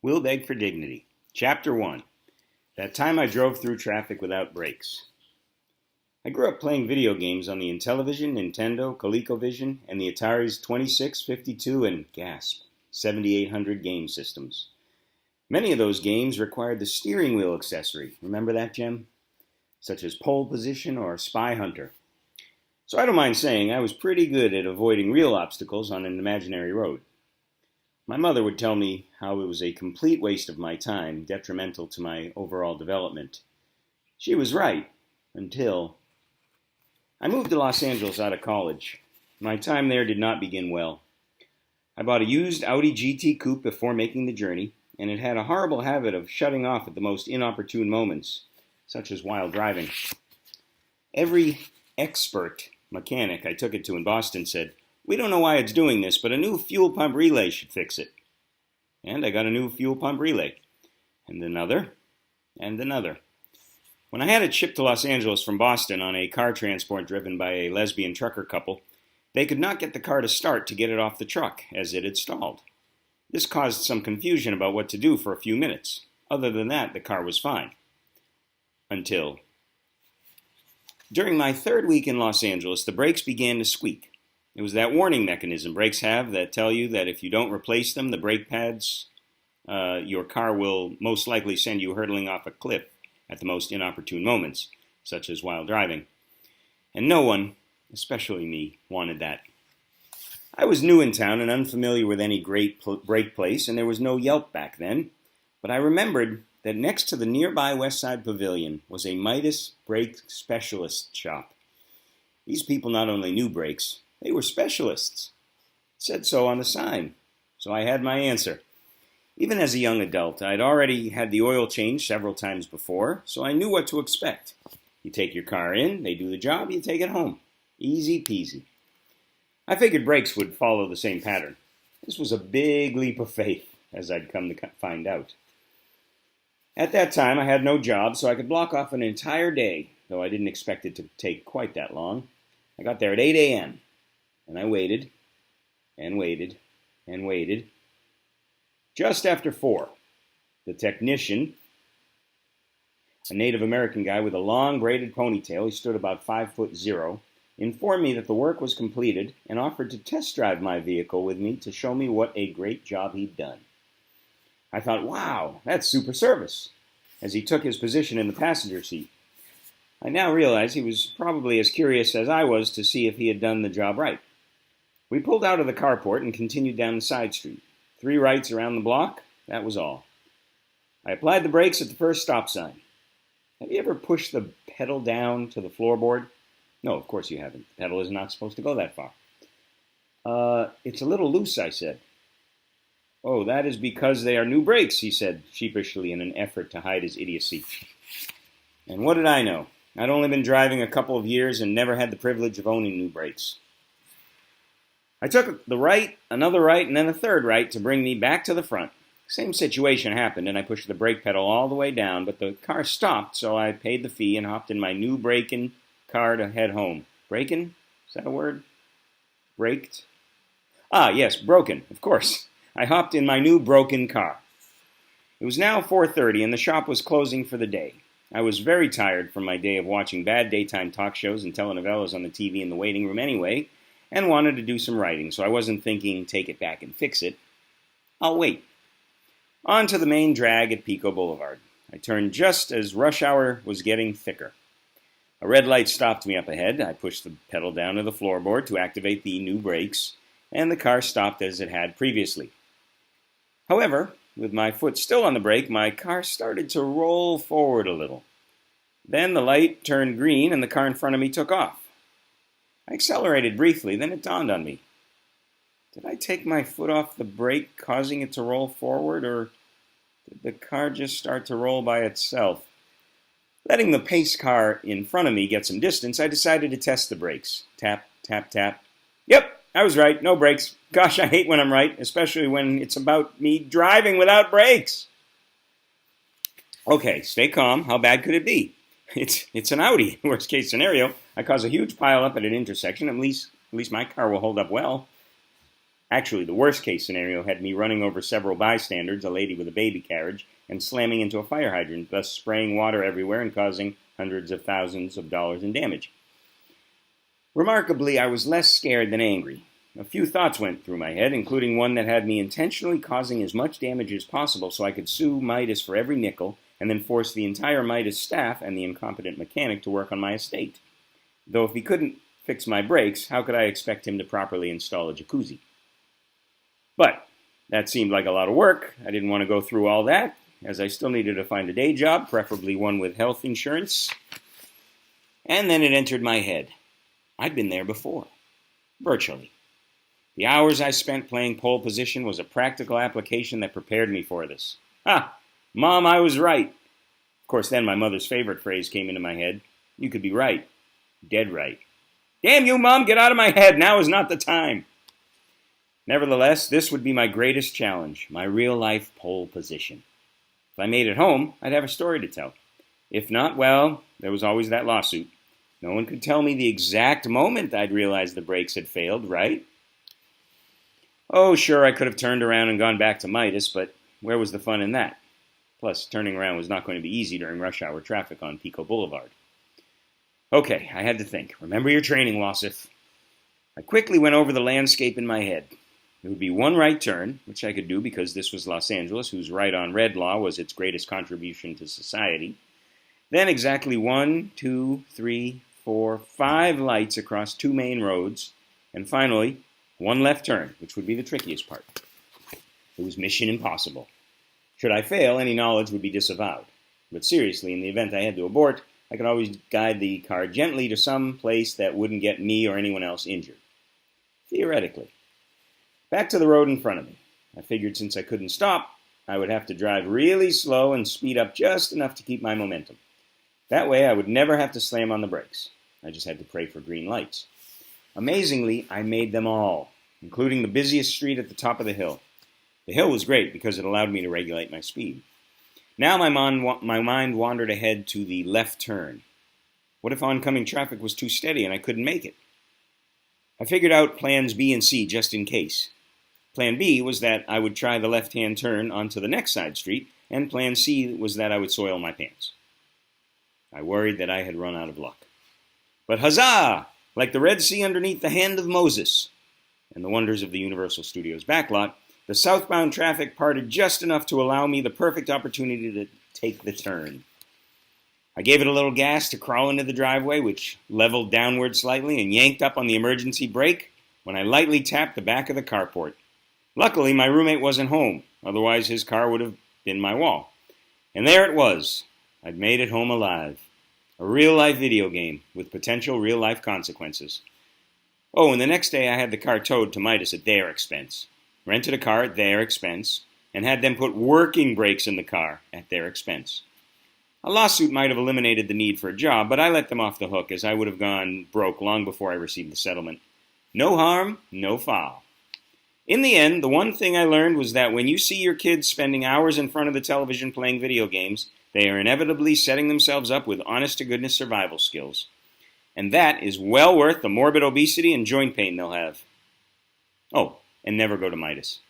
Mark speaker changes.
Speaker 1: Will Beg for Dignity. Chapter 1. That time I drove through traffic without brakes. I grew up playing video games on the Intellivision, Nintendo, ColecoVision, and the Atari's 26, 52, and gasp, 7800 game systems. Many of those games required the steering wheel accessory. Remember that, Jem? Such as Pole Position or Spy Hunter. So I don't mind saying I was pretty good at avoiding real obstacles on an imaginary road. My mother would tell me how it was a complete waste of my time, detrimental to my overall development. She was right, until I moved to Los Angeles out of college. My time there did not begin well. I bought a used Audi GT coupe before making the journey, and it had a horrible habit of shutting off at the most inopportune moments, such as while driving. Every expert mechanic I took it to in Boston said, "We don't know why it's doing this, but a new fuel pump relay should fix it." And I got a new fuel pump relay. And another. And another. When I had it shipped to Los Angeles from Boston on a car transport driven by a lesbian trucker couple, they could not get the car to start to get it off the truck, as it had stalled. This caused some confusion about what to do for a few minutes. Other than that, the car was fine. Until during my third week in Los Angeles, the brakes began to squeak. It was that warning mechanism brakes have that tell you that if you don't replace them, the brake pads, your car will most likely send you hurtling off a cliff at the most inopportune moments, such as while driving. And no one, especially me, wanted that. I was new in town and unfamiliar with any great brake place, and there was no Yelp back then, but I remembered that next to the nearby West Side Pavilion was a Midas brake specialist shop. These people not only knew brakes, they were specialists. It said so on the sign, so I had my answer. Even as a young adult, I'd already had the oil changed several times before, so I knew what to expect. You take your car in, they do the job, you take it home. Easy peasy. I figured brakes would follow the same pattern. This was a big leap of faith, as I'd come to find out. At that time, I had no job, so I could block off an entire day, though I didn't expect it to take quite that long. I got there at 8 a.m., and I waited, and waited, and waited. Just after 4, the technician, a Native American guy with a long braided ponytail, he stood about 5'0", informed me that the work was completed and offered to test drive my vehicle with me to show me what a great job he'd done. I thought, wow, that's super service, as he took his position in the passenger seat. I now realize he was probably as curious as I was to see if he had done the job right. We pulled out of the carport and continued down the side street. 3 rights around the block, that was all. I applied the brakes at the first stop sign. Have you ever pushed the pedal down to the floorboard? No, of course you haven't. The pedal is not supposed to go that far. It's a little loose, I said. "Oh, that is because they are new brakes," he said, sheepishly in an effort to hide his idiocy. And what did I know? I'd only been driving a couple of years and never had the privilege of owning new brakes. I took the right, another right, and then a third right to bring me back to the front. Same situation happened, and I pushed the brake pedal all the way down, but the car stopped, so I paid the fee and hopped in my new braking car to head home. Braking? Is that a word? Braked? Ah, yes, broken, of course. I hopped in my new broken car. It was now 4:30, and the shop was closing for the day. I was very tired from my day of watching bad daytime talk shows and telenovelas on the TV in the waiting room anyway, and wanted to do some writing, so I wasn't thinking, take it back and fix it. I'll wait. On to the main drag at Pico Boulevard. I turned just as rush hour was getting thicker. A red light stopped me up ahead. I pushed the pedal down to the floorboard to activate the new brakes, and the car stopped as it had previously. However, with my foot still on the brake, my car started to roll forward a little. Then the light turned green and the car in front of me took off. I accelerated briefly, then it dawned on me. Did I take my foot off the brake, causing it to roll forward, or did the car just start to roll by itself? Letting the pace car in front of me get some distance, I decided to test the brakes. Tap, tap, tap. Yep, I was right, no brakes. Gosh, I hate when I'm right, especially when it's about me driving without brakes. Okay, stay calm. How bad could it be? It's an Audi. Worst case scenario, I cause a huge pile up at an intersection. At least my car will hold up well. Actually, the worst case scenario had me running over several bystanders, a lady with a baby carriage, and slamming into a fire hydrant, thus spraying water everywhere and causing hundreds of thousands of dollars in damage. Remarkably, I was less scared than angry. A few thoughts went through my head, including one that had me intentionally causing as much damage as possible so I could sue Midas for every nickel and then force the entire Midas staff and the incompetent mechanic to work on my estate. Though if he couldn't fix my brakes, how could I expect him to properly install a jacuzzi? But that seemed like a lot of work. I didn't want to go through all that, as I still needed to find a day job, preferably one with health insurance. And then it entered my head. I'd been there before. Virtually. The hours I spent playing pole position was a practical application that prepared me for this. Ha! Mom, I was right. Of course, then my mother's favorite phrase came into my head. You could be right. Dead right. Damn you, Mom, get out of my head. Now is not the time. Nevertheless, this would be my greatest challenge, my real-life pole position. If I made it home, I'd have a story to tell. If not, well, there was always that lawsuit. No one could tell me the exact moment I'd realized the brakes had failed, right? Oh, sure, I could have turned around and gone back to Midas, but where was the fun in that? Plus, turning around was not going to be easy during rush hour traffic on Pico Boulevard. Okay, I had to think. Remember your training, Wasif. I quickly went over the landscape in my head. It would be one right turn, which I could do because this was Los Angeles, whose right on red law was its greatest contribution to society. Then exactly 1, 2, 3, 4, 5 lights across 2 main roads. And finally, one left turn, which would be the trickiest part. It was mission impossible. Should I fail, any knowledge would be disavowed. But seriously, in the event I had to abort, I could always guide the car gently to some place that wouldn't get me or anyone else injured. Theoretically. Back to the road in front of me. I figured since I couldn't stop, I would have to drive really slow and speed up just enough to keep my momentum. That way I would never have to slam on the brakes. I just had to pray for green lights. Amazingly, I made them all, including the busiest street at the top of the hill. The hill was great because it allowed me to regulate my speed. Now my mind wandered ahead to the left turn. What if oncoming traffic was too steady and I couldn't make it? I figured out plans B and C just in case. Plan B was that I would try the left-hand turn onto the next side street, and Plan C was that I would soil my pants. I worried that I had run out of luck. But huzzah! Like the Red Sea underneath the hand of Moses and the wonders of the Universal Studios backlot, the southbound traffic parted just enough to allow me the perfect opportunity to take the turn. I gave it a little gas to crawl into the driveway, which leveled downward slightly and yanked up on the emergency brake when I lightly tapped the back of the carport. Luckily, my roommate wasn't home. Otherwise, his car would have been my wall. And there it was. I'd made it home alive. A real-life video game with potential real-life consequences. Oh, and the next day I had the car towed to Midas at their expense. Rented a car at their expense, and had them put working brakes in the car at their expense. A lawsuit might have eliminated the need for a job, but I let them off the hook as I would have gone broke long before I received the settlement. No harm, no foul. In the end, the one thing I learned was that when you see your kids spending hours in front of the television playing video games, they are inevitably setting themselves up with honest-to-goodness survival skills. And that is well worth the morbid obesity and joint pain they'll have. Oh, and never go to Midas.